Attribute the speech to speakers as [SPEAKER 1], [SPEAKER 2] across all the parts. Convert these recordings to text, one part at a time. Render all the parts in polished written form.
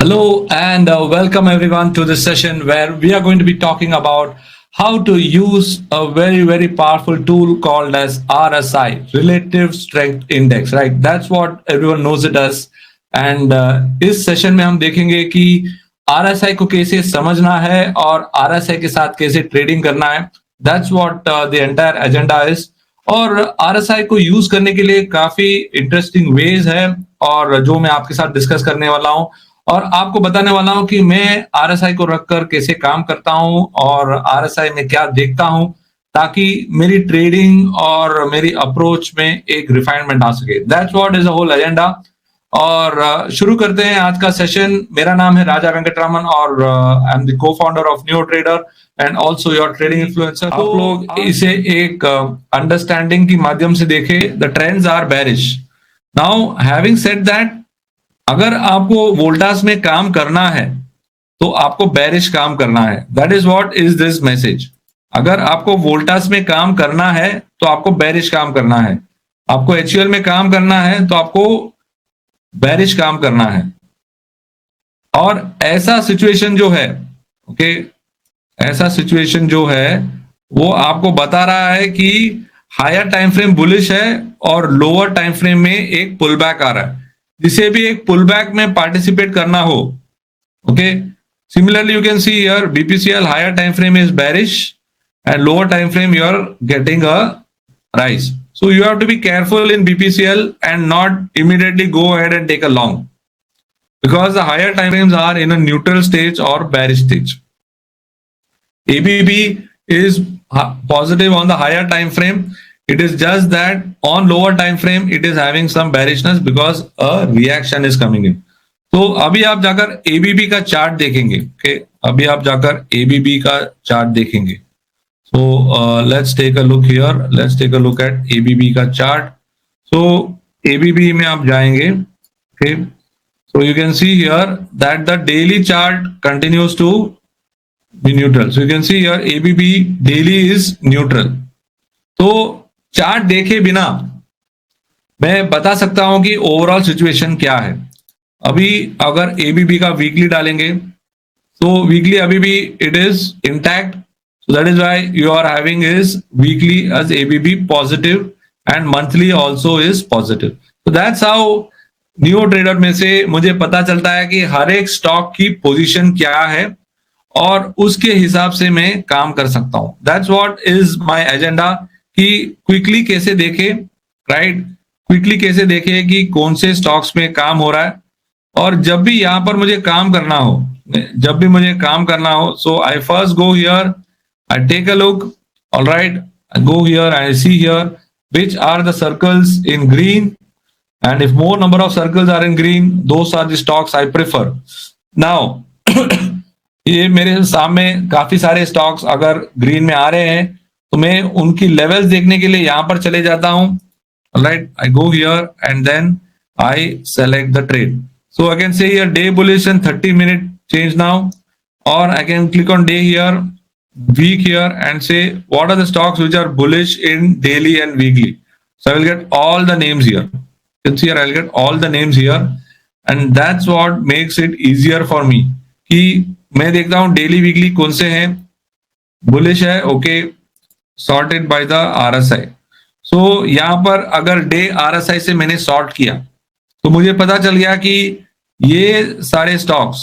[SPEAKER 1] Hello and welcome everyone to this session where we are going to be talking about how to use a very powerful tool called as RSI, Relative Strength Index, right? That's what everyone knows it as. And इस session में हम देखेंगे कि RSI को कैसे समझना है और RSI के साथ कैसे ट्रेडिंग करना है. That's what the entire agenda is. और RSI को यूज करने के लिए काफी इंटरेस्टिंग वेज है और जो मैं आपके साथ डिस्कस करने वाला हूं और आपको बताने वाला हूं कि मैं आरएसआई को रखकर कैसे काम करता हूं और आरएसआई में क्या देखता हूं ताकि मेरी ट्रेडिंग और मेरी अप्रोच में एक रिफाइनमेंट आ सके. That's what is the whole agenda. और शुरू करते हैं आज का सेशन. मेरा नाम है राजा वेंकटरामन और I am the co founder of new trader and also your trading influencer. आप लोग इसे एक अंडरस्टैंडिंग की माध्यम से देखें. The trends are bearish. Now having said that, अगर आपको वोल्टास में काम करना है तो आपको बेरिश काम करना है. That is what is this message. अगर आपको वोल्टास में काम करना है तो आपको बेरिश काम करना है. आपको एचयूएल में काम करना है तो आपको बेरिश काम करना है. और ऐसा सिचुएशन जो है, ओके, ऐसा सिचुएशन जो है वो आपको बता रहा है कि हायर टाइम फ्रेम बुलिश है और लोअर टाइम फ्रेम में एक पुल बैक आ रहा है. जिसे भी एक पुल बैक में पार्टिसिपेट करना हो, okay. Similarly you can see here BPCL higher time frame is bearish and lower time frame you are getting a rise. So you have to be careful in BPCL and not immediately go ahead and take a long, because the higher time frames are in a neutral stage or bearish stage. ABB is positive on the higher time frame. It is just that on lower time frame it is having some bearishness because a reaction is coming in. तो अभी आप जाकर ABB का chart देखेंगे. okay? अभी आप जाकर ABB का चार्ट देखेंगे. So let's take a look here. Let's take a look at ABB का chart. So ABB में आप जाएंगे. Okay. So you can see here that the daily chart continues to be neutral. So you can see here ABB daily is neutral. तो chart देखे बिना मैं बता सकता हूं कि ओवरऑल सिचुएशन क्या है. अभी अगर ABB का वीकली डालेंगे तो वीकली अभी भी it is intact. So that is why you are having is weekly as ABB positive and monthly also is positive. So that's how new trader में से मुझे पता चलता है कि हर एक स्टॉक की पोजीशन क्या है और उसके हिसाब से मैं काम कर सकता हूं. That's what is my agenda कि क्विकली कैसे देखे, राइट, क्विकली कैसे देखे कि कौन से स्टॉक्स में काम हो रहा है. और जब भी यहां पर मुझे काम करना हो, so I first go here, I take a look, all right, I go here and I see here which are the circles in green, and if more number of circles are in green, those are the stocks I prefer. Now ये मेरे सामने काफी सारे stocks अगर green में आ रहे हैं तो मैं उनकी लेवल्स देखने के लिए यहां पर चले जाता हूं. all right, I go here and then I select the trade. So I can say here day bullish and 30-minute change now, or I can click on day here, week here, and say what are the stocks which are bullish in daily and weekly. So I will get all the names here. You can see here I'll get all the names here, and that's what makes it easier for me कि मैं देखता हूँ daily weekly कौन से हैं bullish है. Okay, sorted by the RSI. सो यहाँ पर अगर डे RSI से मैंने सॉर्ट किया तो मुझे पता चल गया कि ये सारे स्टॉक्स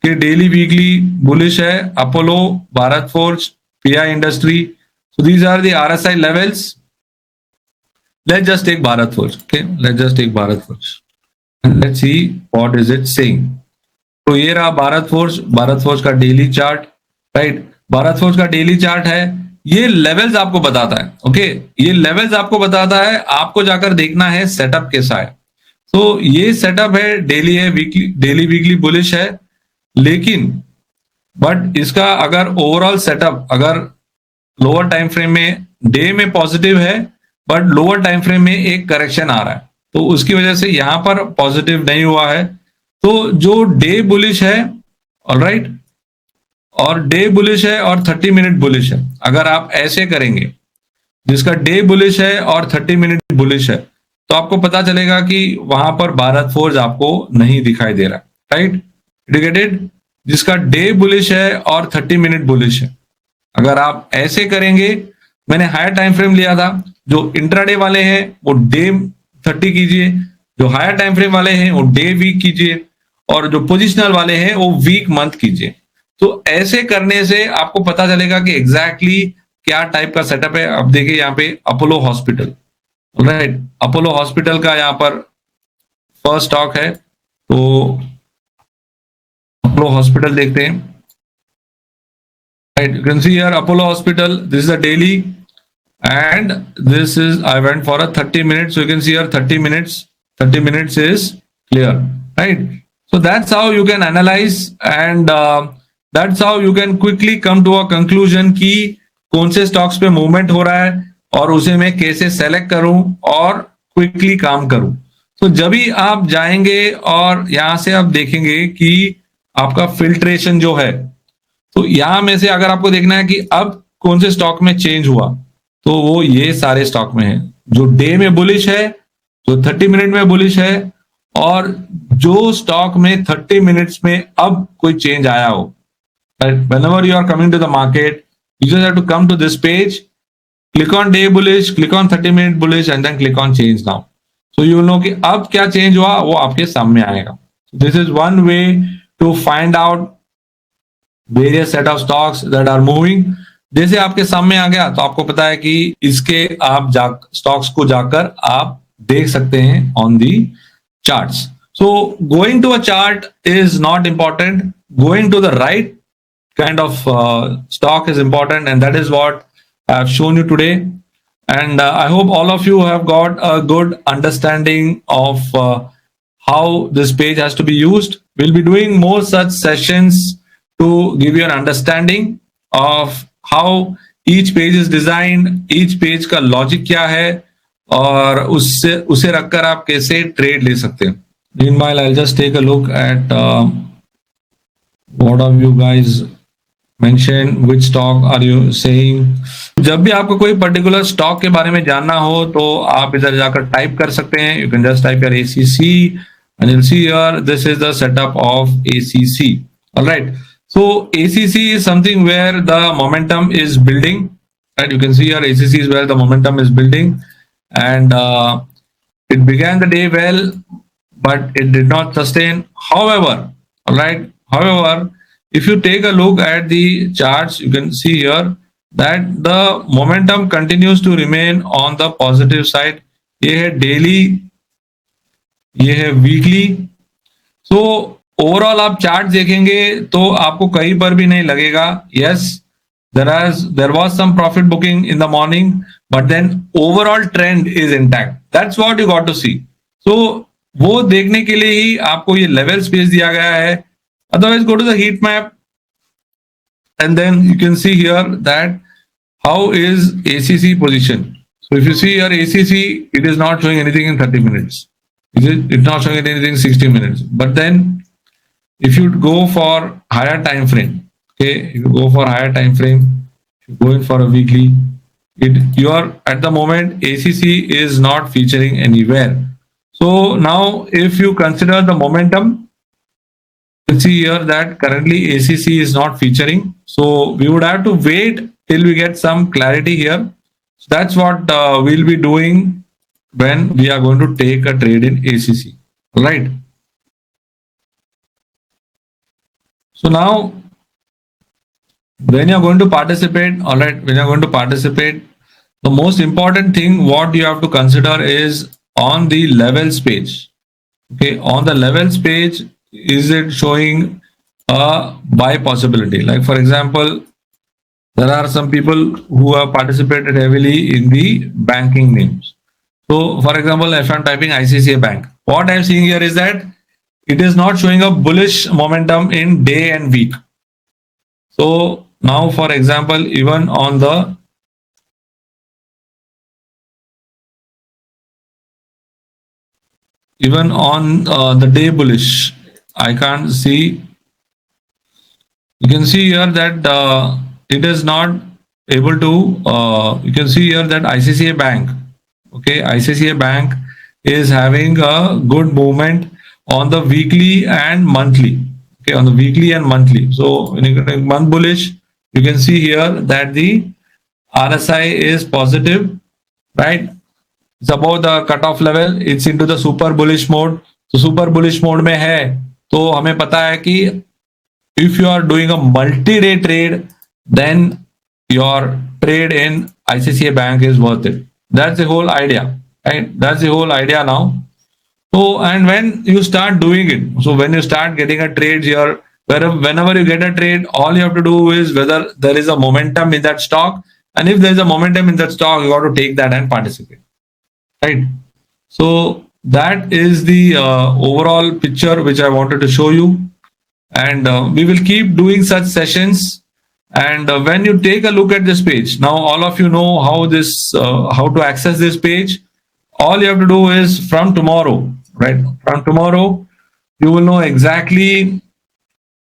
[SPEAKER 1] कि डेली वीकली बुलिश है. Apollo, Bharat Forge, PI industry. So these are the RSI levels. Let's just take Bharat Forge. Okay, let's just take Bharat Forge and let's see what is it saying. तो ये रहा भारत फोर्ज का daily chart, right. Bharat Forge का डेली चार्ट है. ये levels आपको बताता है. ओके, ये लेवल्स आपको बताता है. आपको जाकर देखना है सेटअप कैसा है. तो ये सेटअप है, डेली है, डेली वीकली बुलिश है. लेकिन बट इसका अगर ओवरऑल सेटअप अगर लोअर टाइम फ्रेम में डे में पॉजिटिव है बट लोअर टाइम फ्रेम में एक करेक्शन आ रहा है तो उसकी वजह से यहां पर पॉजिटिव नहीं हुआ है. तो जो डे बुलिश है, ऑलराइट, और डे बुलिश है और 30-मिनट बुलिश है, अगर आप ऐसे करेंगे जिसका डे बुलिश है और 30-मिनट बुलिश है तो आपको पता चलेगा कि वहां पर भारत फोर्ज आपको नहीं दिखाई दे रहा, राइट. इंडिकेटेड, जिसका डे बुलिश है और 30 मिनट बुलिश है। अगर आप ऐसे करेंगे, मैंने हायर टाइम फ्रेम लिया था, जो इंट्राडे वाले हैं वो डे 30 कीजिए, जो हायर टाइम फ्रेम वाले हैं वो डे वीक कीजिए, और जो पोजिशनल वाले हैं वो वीक मंथ कीजिए। तो ऐसे करने से आपको पता चलेगा कि एग्जैक्टली क्या टाइप का सेटअप है। अब देखिए यहाँ पे Apollo hospital, right, Apollo hospital का यहाँ पर फर्स्ट स्टॉक है, तो अपोलो हॉस्पिटल देखते हैं। Right, you can see here Apollo Hospital. This is a daily, and this is I went for a 30 minutes. So you can see here 30 minutes. 30 minutes is clear, right? So that's how you can analyze, and that's how you can quickly come to a conclusion कि कौन से stocks पे movement हो रहा है और उसे मैं कैसे सेलेक्ट करूं और क्विकली काम करूं। तो जब भी आप जाएंगे और यहां से आप देखेंगे कि आपका फिल्ट्रेशन जो है, तो यहां में से अगर आपको देखना है कि अब कौन से स्टॉक में चेंज हुआ, तो वो ये सारे स्टॉक में है। जो डे में बुलिश है, जो 30 मिनट में बुलिश है, और जो स्टॉक में 30 मिनट्स में अब कोई चेंज आया हो। Whenever you are coming to the market, you just have to come to this page, click on day bullish, click on 30-minute bullish, and then click on change now. So you will know कि अब क्या change हुआ वो आपके सामने आएगा। This is one way to find out various set of stocks that are moving. जैसे आपके सामने आ गया तो आपको पता है कि इसके आप स्टॉक्स को जाकर आप देख सकते हैं on the charts. So going to a chart is not important, going to the right kind of stock is important, and that is what I have shown you today. And I hope all of you have got a good understanding of how this page has to be used. We'll be doing more such sessions to give you an understanding of how each page is designed, each page का logic क्या है, और उसे रखकर आप कैसे trade ले सकते हैं। Meanwhile, I'll just take a look at what have you guys mentioned, which stock are you saying। जब भी आपको कोई पर्टिकुलर स्टॉक के बारे में जानना हो तो आप इधर जाकर टाइप कर सकते हैं। You can just type your ACC and you'll see here this is the setup of ACC. All right. So ACC is something where the momentum is building, right? You can see here ACC is where the momentum is building, and it began the day well, but it did not sustain. However, all right. However, if you take a look at the charts, you can see here that the momentum continues to remain on the positive side. ये है daily, ये है weekly. So overall आप chart देखेंगे तो आपको कहीं पर भी नहीं लगेगा yes there was some profit booking in the morning, but then overall trend is intact. That's what you got to see. So वो देखने के लिए ही आपको ये लेवल स्पेस दिया गया है। Otherwise go to the heat map and then you can see here that how is ACC position. So if you see here ACC, it is not showing anything in 30 minutes, it not showing anything 60 minutes, but then if you go for higher time frame, okay, if you go for higher time frame, if you go in for a weekly, you are at the moment ACC is not featuring anywhere. So now if you consider the momentum, you see here that currently ACC is not featuring, so we would have to wait till we get some clarity here. So that's what we'll be doing when we are going to take a trade in ACC, right? So now, when you're going to participate, all right, when you're going to participate, the most important thing what you have to consider is on the levels page. Okay, on the levels page, is it showing a buy possibility? Like for example, there are some people who have participated heavily in the banking names. So for example, if I'm typing ICICI Bank, what I'm seeing here is that it is not showing a bullish momentum in day and week. So now for example, even on the day bullish, I can't see. You can see here that it is not able to you can see here that ICICI Bank, okay, ICICI Bank is having a good movement on the weekly and monthly. okay, on the weekly and monthly. So when you get month bullish, you can see here that the RSI is positive, right? It's above the cutoff level. It's into the super bullish mode. तो super bullish mode में है तो हमें पता है कि if you are doing a multi-day trade, then your trade in ICICI Bank is worth it. That's the whole idea, right? That's the whole idea now. So, and when you start doing it, so when you start getting a trade here, whenever you get a trade, all you have to do is whether there is a momentum in that stock, and if there is a momentum in that stock, you got to take that and participate, right? So that is the overall picture which I wanted to show you, and we will keep doing such sessions. And when you take a look at this page, now all of you know how to access this page. All you have to do is from tomorrow, right? From tomorrow, you will know exactly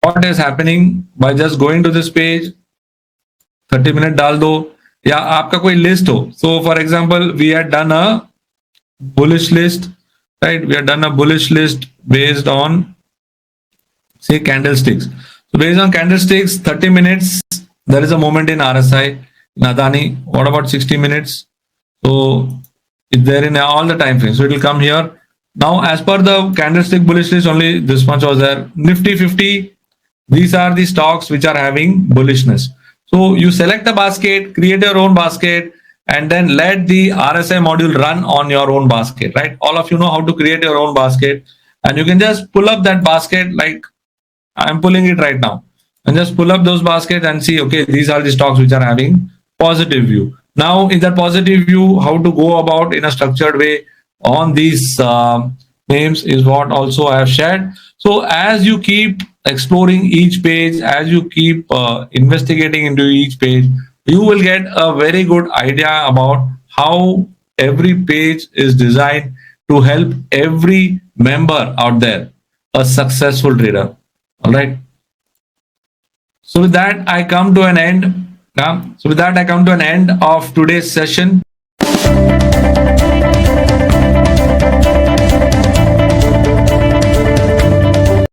[SPEAKER 1] what is happening by just going to this page. 30 minute डाल दो या आपका कोई list हो. So for example, we had done a bullish list, right? We had done a bullish list based on, say, candlesticks. So based on candlesticks, 30 minutes, there is a moment in RSI. In Adani, what about 60 minutes? So it's there in all the time frames. So it will come here. Now, as per the candlestick bullish list, only this much was there. Nifty 50, these are the stocks which are having bullishness. So you select a basket, create your own basket, and then let the RSI module run on your own basket, right? All of you know how to create your own basket, and you can just pull up that basket like I'm pulling it right now, and just pull up those baskets and see, okay, these are the stocks which are having positive view. Now, in that positive view, how to go about in a structured way on these names is what also I have shared. So as you keep exploring each page, as you keep investigating into each page, you will get a very good idea about how every page is designed to help every member out there, a successful trader. All right. So with that, I come to an end. So with that, I come to an end of today's session.